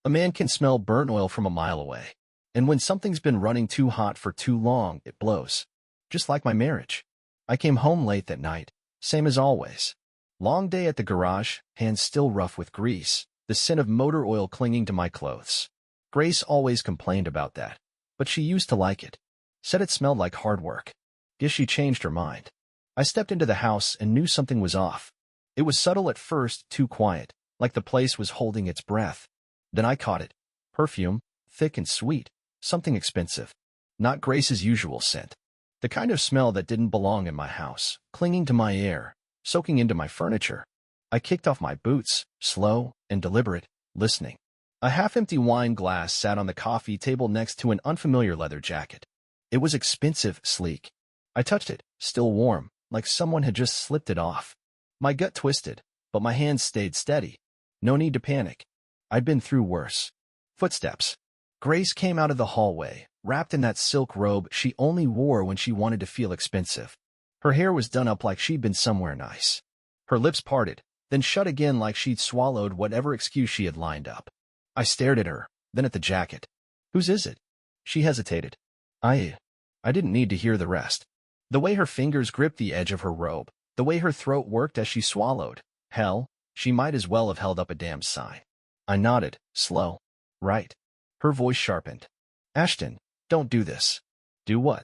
A man can smell burnt oil from a mile away. And when something's been running too hot for too long, it blows. Just like my marriage. I came home late that night, same as always. Long day at the garage, hands still rough with grease, the scent of motor oil clinging to my clothes. Grace always complained about that, but she used to like it. Said it smelled like hard work. Guess she changed her mind. I stepped into the house and knew something was off. It was subtle at first, too quiet, like the place was holding its breath. Then I caught it. Perfume, thick and sweet, something expensive. Not Grace's usual scent. The kind of smell that didn't belong in my house, clinging to my air, soaking into my furniture. I kicked off my boots, slow and deliberate, listening. A half-empty wine glass sat on the coffee table next to an unfamiliar leather jacket. It was expensive, sleek. I touched it, still warm, like someone had just slipped it off. My gut twisted, but my hands stayed steady. No need to panic. I'd been through worse. Footsteps. Grace came out of the hallway, wrapped in that silk robe she only wore when she wanted to feel expensive. Her hair was done up like she'd been somewhere nice. Her lips parted, then shut again like she'd swallowed whatever excuse she had lined up. I stared at her, then at the jacket. Whose is it? She hesitated. I didn't need to hear the rest. The way her fingers gripped the edge of her robe, the way her throat worked as she swallowed. Hell, she might as well have held up a damn sign. I nodded, slow. Right. Her voice sharpened. Ashton, don't do this. Do what?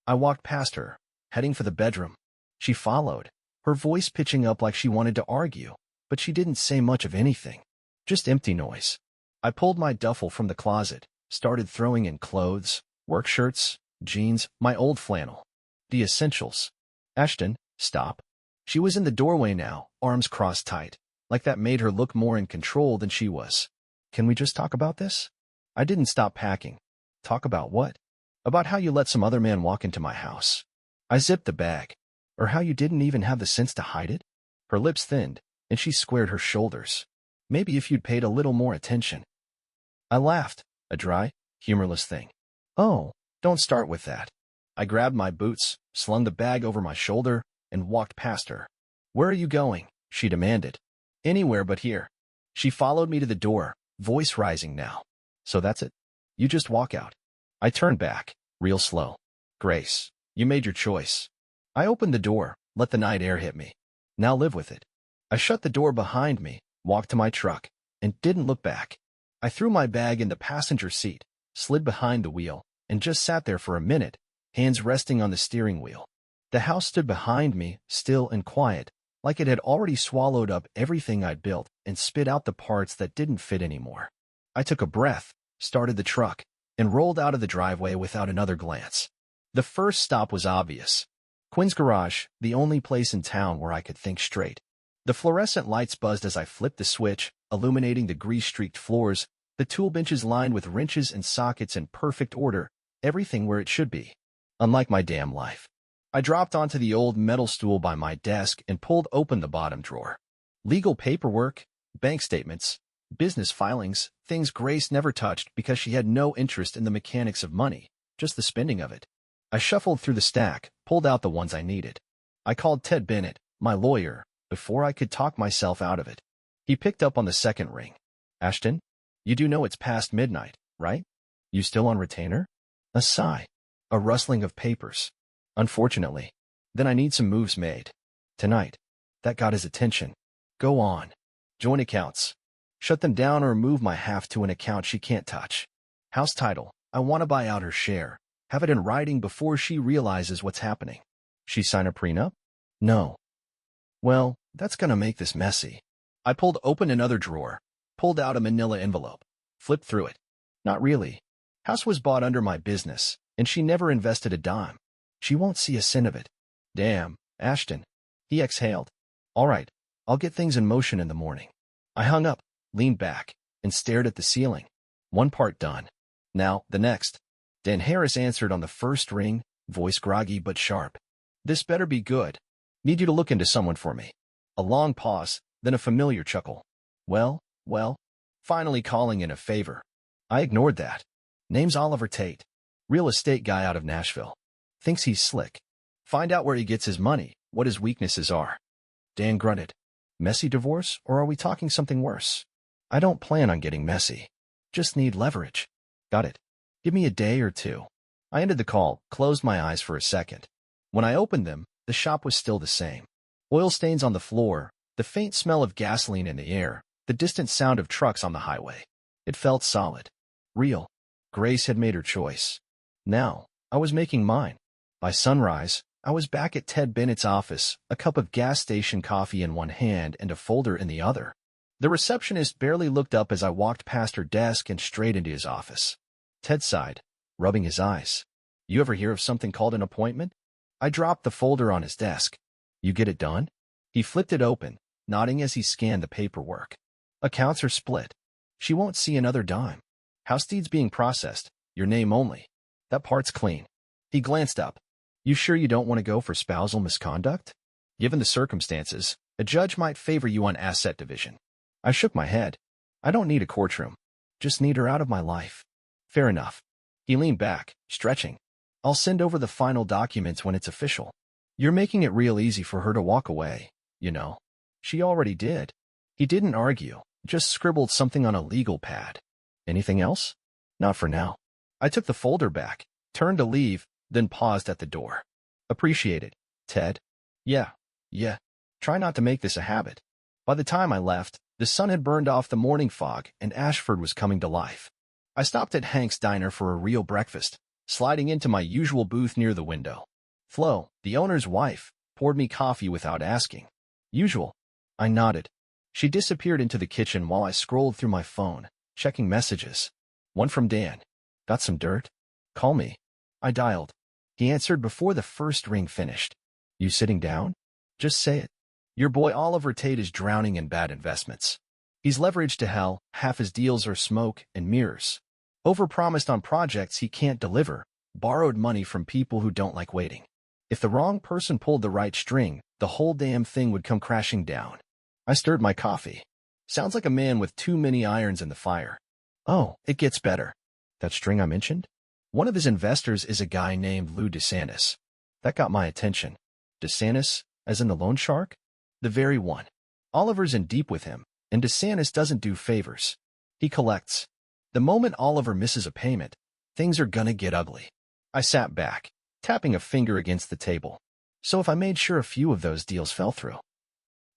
I walked past her, heading for the bedroom. She followed, her voice pitching up like she wanted to argue, but she didn't say much of anything. Just empty noise. I pulled my duffel from the closet, started throwing in clothes, work shirts, jeans, my old flannel. The essentials. Ashton, stop. She was in the doorway now, arms crossed tight, like that made her look more in control than she was. Can we just talk about this? I didn't stop packing. Talk about what? About how you let some other man walk into my house. I zipped the bag. Or how you didn't even have the sense to hide it? Her lips thinned, and she squared her shoulders. Maybe if you'd paid a little more attention. I laughed, a dry, humorless thing. Oh, don't start with that. I grabbed my boots, slung the bag over my shoulder, and walked past her. Where are you going? She demanded. Anywhere but here. She followed me to the door, voice rising now. So that's it? You just walk out. I turned back, real slow. Grace, you made your choice. I opened the door, let the night air hit me. Now live with it. I shut the door behind me, walked to my truck, and didn't look back. I threw my bag in the passenger seat, slid behind the wheel, and just sat there for a minute, hands resting on the steering wheel. The house stood behind me, still and quiet, like it had already swallowed up everything I'd built and spit out the parts that didn't fit anymore. I took a breath, started the truck, and rolled out of the driveway without another glance. The first stop was obvious. Quinn's garage, the only place in town where I could think straight. The fluorescent lights buzzed as I flipped the switch, illuminating the grease-streaked floors, the tool benches lined with wrenches and sockets in perfect order, everything where it should be. Unlike my damn life. I dropped onto the old metal stool by my desk and pulled open the bottom drawer. Legal paperwork, bank statements, business filings, things Grace never touched because she had no interest in the mechanics of money, just the spending of it. I shuffled through the stack, pulled out the ones I needed. I called Ted Bennett, my lawyer, before I could talk myself out of it. He picked up on the second ring. Ashton, you do know it's past midnight, right? You still on retainer? A sigh. A rustling of papers. Unfortunately. Then I need some moves made. Tonight. That got his attention. Go on. Joint accounts. Shut them down or move my half to an account she can't touch. House title. I want to buy out her share. Have it in writing before she realizes what's happening. She sign a prenup? No. Well, that's gonna make this messy. I pulled open another drawer, pulled out a manila envelope, flipped through it. Not really. House was bought under my business, and she never invested a dime. She won't see a cent of it. Damn, Ashton. He exhaled. All right, I'll get things in motion in the morning. I hung up, leaned back, and stared at the ceiling. One part done. Now, the next. Dan Harris answered on the first ring, voice groggy but sharp. This better be good. Need you to look into someone for me. A long pause, then a familiar chuckle. Well, finally calling in a favor. I ignored that. Name's Oliver Tate. Real estate guy out of Nashville. Thinks he's slick. Find out where he gets his money, what his weaknesses are. Dan grunted. Messy divorce, or are we talking something worse? I don't plan on getting messy. Just need leverage. Got it. Give me a day or two. I ended the call, closed my eyes for a second. When I opened them, the shop was still the same. Oil stains on the floor, the faint smell of gasoline in the air, the distant sound of trucks on the highway. It felt solid. Real. Grace had made her choice. Now, I was making mine. By sunrise, I was back at Ted Bennett's office, a cup of gas station coffee in one hand and a folder in the other. The receptionist barely looked up as I walked past her desk and straight into his office. Ted sighed, rubbing his eyes. You ever hear of something called an appointment? I dropped the folder on his desk. You get it done? He flipped it open, nodding as he scanned the paperwork. Accounts are split. She won't see another dime. House deeds being processed, your name only. That part's clean. He glanced up. You sure you don't want to go for spousal misconduct? Given the circumstances, a judge might favor you on asset division. I shook my head. I don't need a courtroom. Just need her out of my life. Fair enough. He leaned back, stretching. I'll send over the final documents when it's official. You're making it real easy for her to walk away, you know. She already did. He didn't argue, just scribbled something on a legal pad. Anything else? Not for now. I took the folder back, turned to leave, then paused at the door. Appreciate it, Ted. Yeah. Try not to make this a habit. By the time I left, the sun had burned off the morning fog and Ashford was coming to life. I stopped at Hank's Diner for a real breakfast, sliding into my usual booth near the window. Flo, the owner's wife, poured me coffee without asking. Usual. I nodded. She disappeared into the kitchen while I scrolled through my phone, checking messages. One from Dan. Got some dirt? Call me. I dialed. He answered before the first ring finished. You sitting down? Just say it. Your boy Oliver Tate is drowning in bad investments. He's leveraged to hell, half his deals are smoke and mirrors. Overpromised on projects he can't deliver, borrowed money from people who don't like waiting. If the wrong person pulled the right string, the whole damn thing would come crashing down. I stirred my coffee. Sounds like a man with too many irons in the fire. Oh, it gets better. That string I mentioned? One of his investors is a guy named Lou DeSantis. That got my attention. DeSantis, as in the loan shark? The very one. Oliver's in deep with him, and DeSantis doesn't do favors. He collects. The moment Oliver misses a payment, things are gonna get ugly. I sat back, tapping a finger against the table. So if I made sure a few of those deals fell through.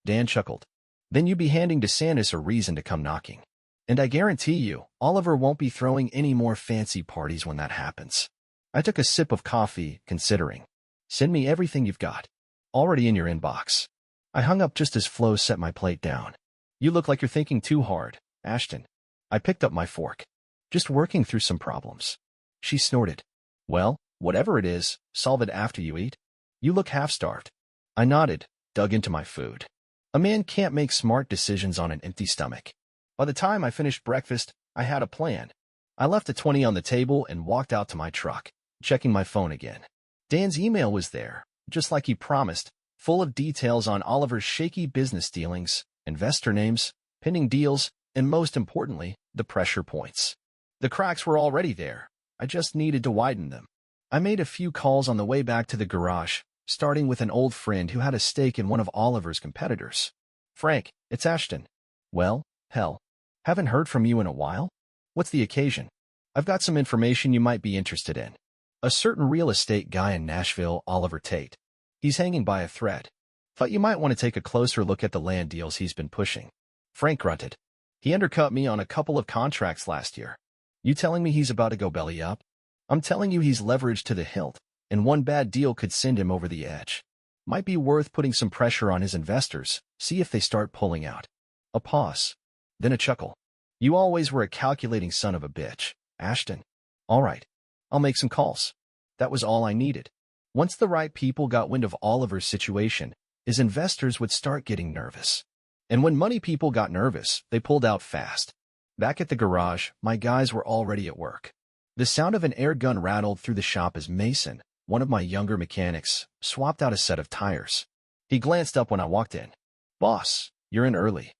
Dan chuckled. Then you'd be handing DeSantis a reason to come knocking. And I guarantee you, Oliver won't be throwing any more fancy parties when that happens. I took a sip of coffee, considering. Send me everything you've got. Already in your inbox. I hung up just as Flo set my plate down. You look like you're thinking too hard, Ashton. I picked up my fork. Just working through some problems. She snorted. Well, whatever it is, solve it after you eat. You look half-starved. I nodded, dug into my food. A man can't make smart decisions on an empty stomach. By the time I finished breakfast, I had a plan. I left a 20 on the table and walked out to my truck, checking my phone again. Dan's email was there, just like he promised, full of details on Oliver's shaky business dealings, investor names, pending deals, and most importantly, the pressure points. The cracks were already there. I just needed to widen them. I made a few calls on the way back to the garage, starting with an old friend who had a stake in one of Oliver's competitors. Frank, it's Ashton. Well, hell. Haven't heard from you in a while? What's the occasion? I've got some information you might be interested in. A certain real estate guy in Nashville, Oliver Tate. He's hanging by a thread. Thought you might want to take a closer look at the land deals he's been pushing. Frank grunted. He undercut me on a couple of contracts last year. You telling me he's about to go belly up? I'm telling you he's leveraged to the hilt, and one bad deal could send him over the edge. Might be worth putting some pressure on his investors, see if they start pulling out. A pause. Then a chuckle. You always were a calculating son of a bitch, Ashton. All right. I'll make some calls. That was all I needed. Once the right people got wind of Oliver's situation, his investors would start getting nervous. And when money people got nervous, they pulled out fast. Back at the garage, my guys were already at work. The sound of an air gun rattled through the shop as Mason, one of my younger mechanics, swapped out a set of tires. He glanced up when I walked in. Boss, you're in early.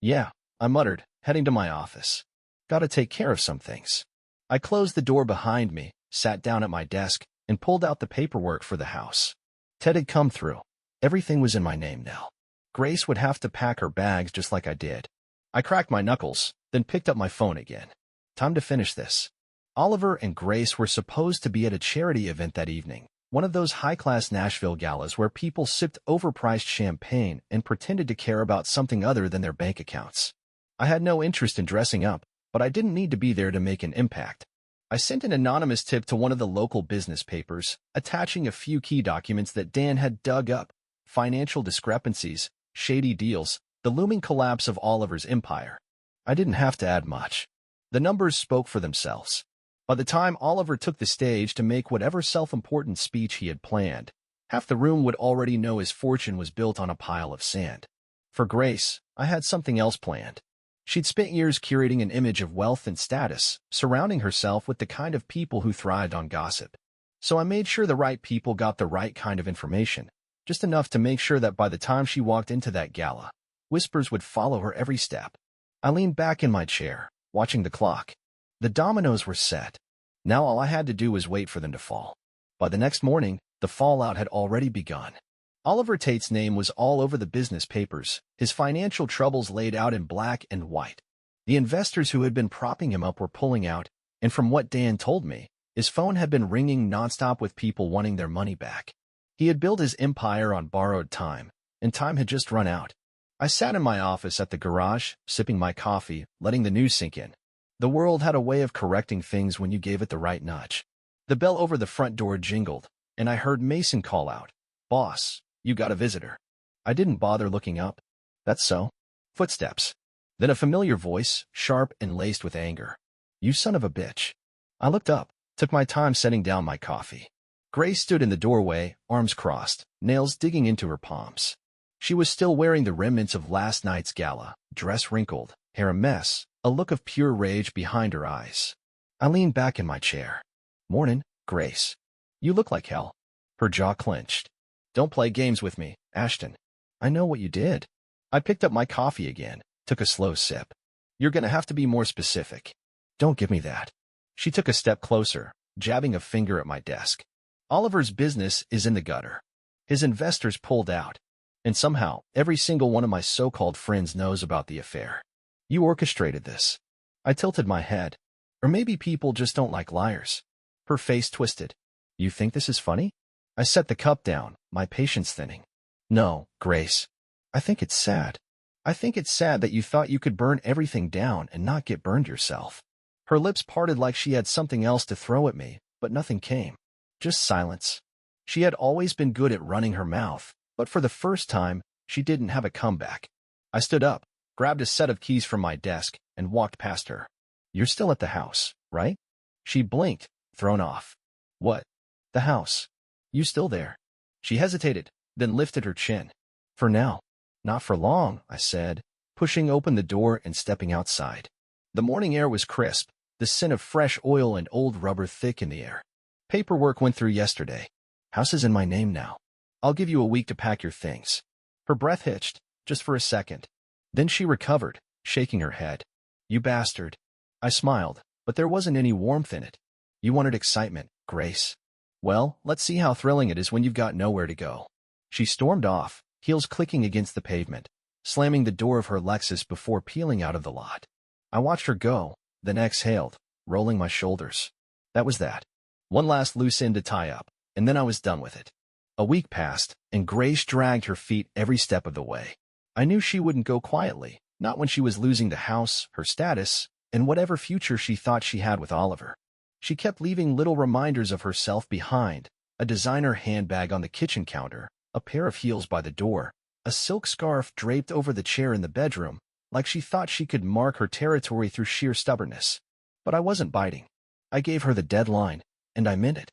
Yeah, I muttered, heading to my office. Gotta take care of some things. I closed the door behind me, sat down at my desk, and pulled out the paperwork for the house. Ted had come through. Everything was in my name now. Grace would have to pack her bags just like I did. I cracked my knuckles, then picked up my phone again. Time to finish this. Oliver and Grace were supposed to be at a charity event that evening, one of those high-class Nashville galas where people sipped overpriced champagne and pretended to care about something other than their bank accounts. I had no interest in dressing up, but I didn't need to be there to make an impact. I sent an anonymous tip to one of the local business papers, attaching a few key documents that Dan had dug up: financial discrepancies, shady deals, the looming collapse of Oliver's empire. I didn't have to add much. The numbers spoke for themselves. By the time Oliver took the stage to make whatever self-important speech he had planned, half the room would already know his fortune was built on a pile of sand. For Grace, I had something else planned. She'd spent years curating an image of wealth and status, surrounding herself with the kind of people who thrived on gossip. So I made sure the right people got the right kind of information, just enough to make sure that by the time she walked into that gala, whispers would follow her every step. I leaned back in my chair, watching the clock. The dominoes were set. Now all I had to do was wait for them to fall. By the next morning, the fallout had already begun. Oliver Tate's name was all over the business papers, his financial troubles laid out in black and white. The investors who had been propping him up were pulling out, and from what Dan told me, his phone had been ringing nonstop with people wanting their money back. He had built his empire on borrowed time, and time had just run out. I sat in my office at the garage, sipping my coffee, letting the news sink in. The world had a way of correcting things when you gave it the right nudge. The bell over the front door jingled, and I heard Mason call out, "Boss, you got a visitor." I didn't bother looking up. That's so. Footsteps. Then a familiar voice, sharp and laced with anger. "You son of a bitch." I looked up, took my time setting down my coffee. Grace stood in the doorway, arms crossed, nails digging into her palms. She was still wearing the remnants of last night's gala, dress wrinkled, hair a mess, a look of pure rage behind her eyes. I leaned back in my chair. "Mornin', Grace. You look like hell." Her jaw clenched. "Don't play games with me, Ashton. I know what you did." I picked up my coffee again, took a slow sip. "You're gonna have to be more specific." "Don't give me that." She took a step closer, jabbing a finger at my desk. "Oliver's business is in the gutter. His investors pulled out. And somehow, every single one of my so-called friends knows about the affair. You orchestrated this." I tilted my head. Or maybe people just don't like liars. Her face twisted. "You think this is funny?" I set the cup down, my patience thinning. "No, Grace. I think it's sad. I think it's sad that you thought you could burn everything down and not get burned yourself." Her lips parted like she had something else to throw at me, but nothing came. Just silence. She had always been good at running her mouth, but for the first time, she didn't have a comeback. I stood up, grabbed a set of keys from my desk, and walked past her. "You're still at the house, right?" She blinked, thrown off. "What? The house? You still there?" She hesitated, then lifted her chin. "For now. Not for long," I said, pushing open the door and stepping outside. The morning air was crisp, the scent of fresh oil and old rubber thick in the air. "Paperwork went through yesterday. House is in my name now. I'll give you a week to pack your things." Her breath hitched, just for a second. Then she recovered, shaking her head. "You bastard." I smiled, but there wasn't any warmth in it. "You wanted excitement, Grace. Well, let's see how thrilling it is when you've got nowhere to go." She stormed off, heels clicking against the pavement, slamming the door of her Lexus before peeling out of the lot. I watched her go, then exhaled, rolling my shoulders. That was that. One last loose end to tie up, and then I was done with it. A week passed, and Grace dragged her feet every step of the way. I knew she wouldn't go quietly, not when she was losing the house, her status, and whatever future she thought she had with Oliver. She kept leaving little reminders of herself behind: a designer handbag on the kitchen counter, a pair of heels by the door, a silk scarf draped over the chair in the bedroom, like she thought she could mark her territory through sheer stubbornness. But I wasn't biting. I gave her the deadline, and I meant it.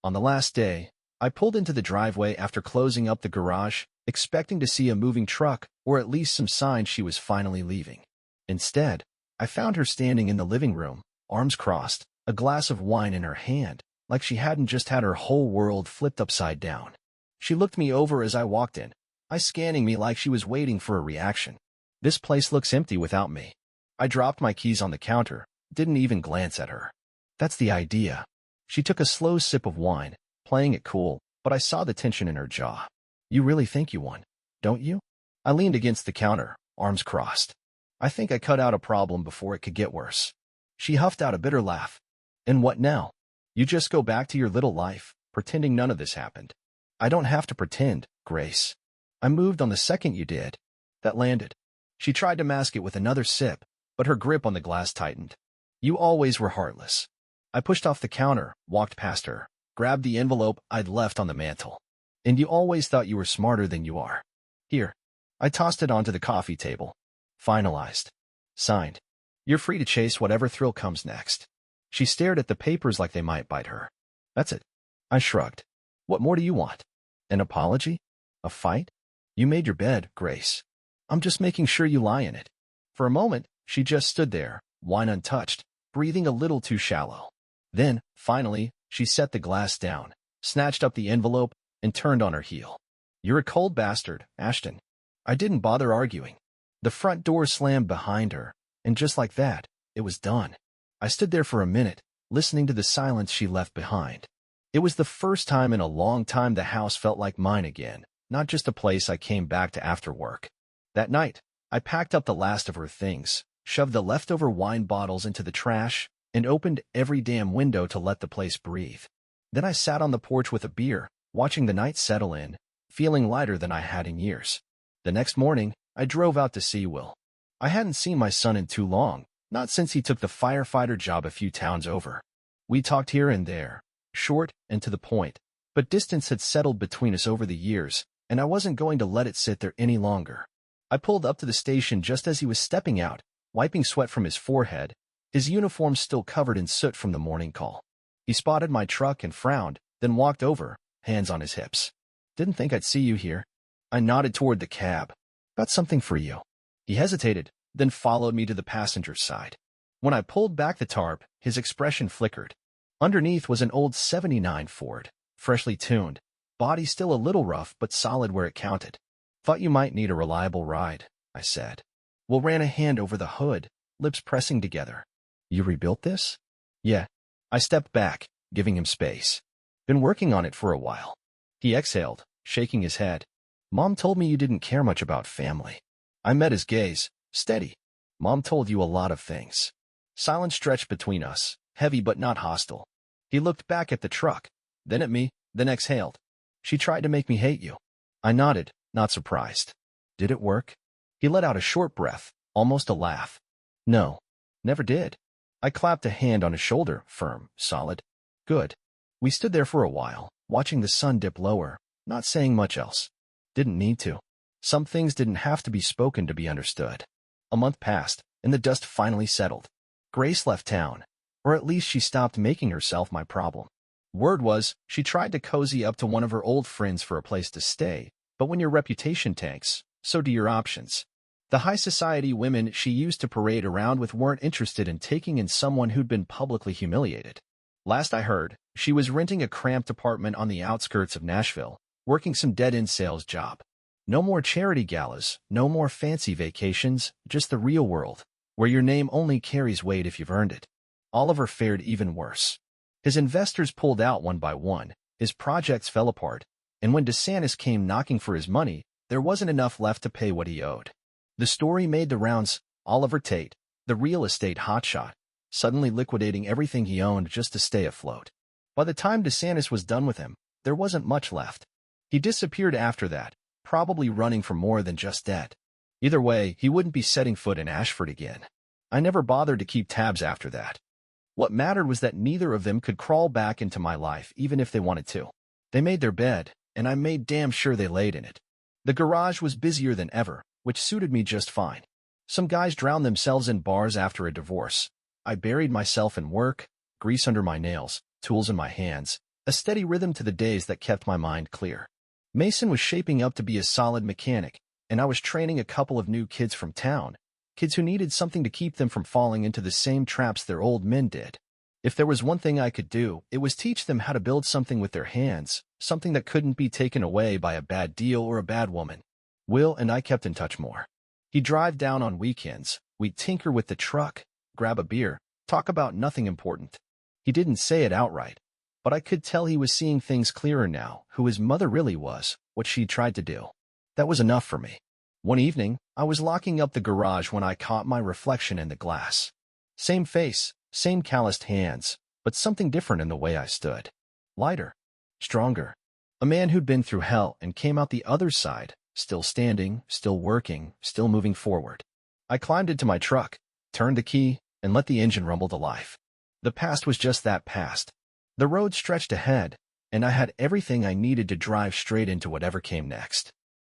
On the last day, I pulled into the driveway after closing up the garage, expecting to see a moving truck or at least some sign she was finally leaving. Instead, I found her standing in the living room, arms crossed, a glass of wine in her hand, like she hadn't just had her whole world flipped upside down. She looked me over as I walked in, eyes scanning me like she was waiting for a reaction. "This place looks empty without me." I dropped my keys on the counter, didn't even glance at her. "That's the idea." She took a slow sip of wine, playing it cool, but I saw the tension in her jaw. "You really think you won, don't you?" I leaned against the counter, arms crossed. "I think I cut out a problem before it could get worse." She huffed out a bitter laugh. And what now? You just go back to your little life, pretending none of this happened. I don't have to pretend, Grace. I moved on the second you did. That landed. She tried to mask it with another sip, but her grip on the glass tightened. You always were heartless. I pushed off the counter, walked past her, grabbed the envelope I'd left on the mantel. And you always thought you were smarter than you are. Here. I tossed it onto the coffee table. Finalized. Signed. You're free to chase whatever thrill comes next. She stared at the papers like they might bite her. That's it. I shrugged. What more do you want? An apology? A fight? You made your bed, Grace. I'm just making sure you lie in it. For a moment, she just stood there, wine untouched, breathing a little too shallow. Then, finally, she set the glass down, snatched up the envelope, and turned on her heel. You're a cold bastard, Ashton. I didn't bother arguing. The front door slammed behind her, and just like that, it was done. I stood there for a minute, listening to the silence she left behind. It was the first time in a long time the house felt like mine again, not just a place I came back to after work. That night, I packed up the last of her things, shoved the leftover wine bottles into the trash, and opened every damn window to let the place breathe. Then I sat on the porch with a beer, watching the night settle in, feeling lighter than I had in years. The next morning, I drove out to see Will. I hadn't seen my son in too long, not since he took the firefighter job a few towns over. We talked here and there, short and to the point, but distance had settled between us over the years, and I wasn't going to let it sit there any longer. I pulled up to the station just as he was stepping out, wiping sweat from his forehead, his uniform still covered in soot from the morning call. He spotted my truck and frowned, then walked over, hands on his hips. Didn't think I'd see you here. I nodded toward the cab. Got something for you. He hesitated, then followed me to the passenger's side. When I pulled back the tarp, his expression flickered. Underneath was an old '79 Ford, freshly tuned, body still a little rough but solid where it counted. Thought you might need a reliable ride, I said. Will ran a hand over the hood, lips pressing together. You rebuilt this? Yeah. I stepped back, giving him space. Been working on it for a while. He exhaled, shaking his head. Mom told me you didn't care much about family. I met his gaze, steady. Mom told you a lot of things. Silence stretched between us, heavy but not hostile. He looked back at the truck, then at me, then exhaled. She tried to make me hate you. I nodded, not surprised. Did it work? He let out a short breath, almost a laugh. No, never did. I clapped a hand on his shoulder, firm, solid. Good. We stood there for a while, watching the sun dip lower, not saying much else. Didn't need to. Some things didn't have to be spoken to be understood. A month passed, and the dust finally settled. Grace left town, or at least she stopped making herself my problem. Word was, she tried to cozy up to one of her old friends for a place to stay, but when your reputation tanks, so do your options. The high society women she used to parade around with weren't interested in taking in someone who'd been publicly humiliated. Last I heard, she was renting a cramped apartment on the outskirts of Nashville, working some dead-end sales job. No more charity galas, no more fancy vacations, just the real world, where your name only carries weight if you've earned it. Oliver fared even worse. His investors pulled out one by one, his projects fell apart, and when DeSantis came knocking for his money, there wasn't enough left to pay what he owed. The story made the rounds. Oliver Tate, the real estate hotshot, suddenly liquidating everything he owned just to stay afloat. By the time DeSantis was done with him, there wasn't much left. He disappeared after that, probably running for more than just debt. Either way, he wouldn't be setting foot in Ashford again. I never bothered to keep tabs after that. What mattered was that neither of them could crawl back into my life even if they wanted to. They made their bed, and I made damn sure they laid in it. The garage was busier than ever, which suited me just fine. Some guys drowned themselves in bars after a divorce. I buried myself in work, grease under my nails, tools in my hands, a steady rhythm to the days that kept my mind clear. Mason was shaping up to be a solid mechanic, and I was training a couple of new kids from town, kids who needed something to keep them from falling into the same traps their old men did. If there was one thing I could do, it was teach them how to build something with their hands, something that couldn't be taken away by a bad deal or a bad woman. Will and I kept in touch more. He'd drive down on weekends, we'd tinker with the truck, grab a beer, talk about nothing important. He didn't say it outright, but I could tell he was seeing things clearer now, who his mother really was, what she'd tried to do. That was enough for me. One evening, I was locking up the garage when I caught my reflection in the glass. Same face, Same calloused hands, but something different in the way I stood. Lighter. Stronger. A man who'd been through hell and came out the other side, still standing, still working, still moving forward. I climbed into my truck, turned the key, and let the engine rumble to life. The past was just that past. The road stretched ahead, and I had everything I needed to drive straight into whatever came next.